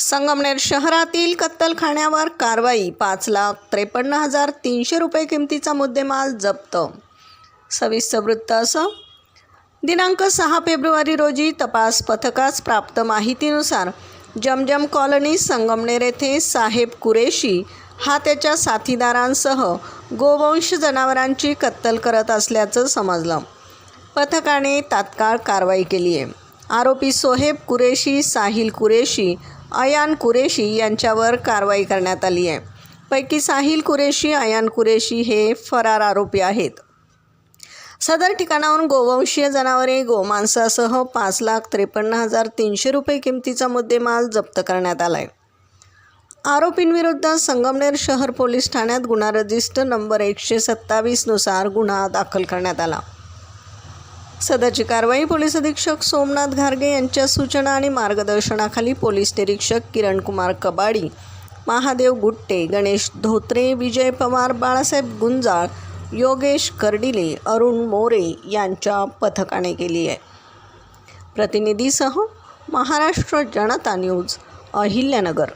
संगमनेर शहरातील कत्तलखान्यावर कारवाई. 5,53,300 रुपये किमतीचा मुद्देमाल जप्त. सविस्तर वृत्त असं. दिनांक 6 फेब्रुवारी रोजी तपास पथकास प्राप्त माहितीनुसार जमजम कॉलनी संगमनेर येथे साहेब कुरेशी हा त्याच्या साथीदारांसह गोवंश जनावरांची कत्तल करत असल्याचं समजलं. पथकाने तात्काळ कारवाई केली आहे. आरोपी सोहेब कुरेशी, साहिल कुरेशी, अयान कुरेशी यांच्यावर कारवाई करण्यात आली आहे. पैकी साहिल कुरेशी, अयान कुरेशी हे फरार आरोपी आहेत. सदर ठिकाणाहून गोवंशीय जनावरे, गोमांसासह 5,53,300 रुपये किमतीचा मुद्देमाल जप्त करण्यात आला आहे. आरोपींविरुद्ध संगमनेर शहर पोलीस ठाण्यात गुन्हा रजिस्टर नंबर 127 नुसार गुन्हा दाखल करण्यात आला. सदरची कारवाई पोलीस अधीक्षक सोमनाथ घारगे यांच्या सूचना आणि मार्गदर्शनाखाली पोलीस निरीक्षक किरण कुमार कबाडी, महादेव गुट्टे, गणेश धोत्रे, विजय पवार, बाळासाहेब गुंजाळ, योगेश कर्डिले, अरुण मोरे यांच्या पथकाने केली आहे. प्रतिनिधीसह महाराष्ट्र जनता न्यूज, अहिल्यानगर.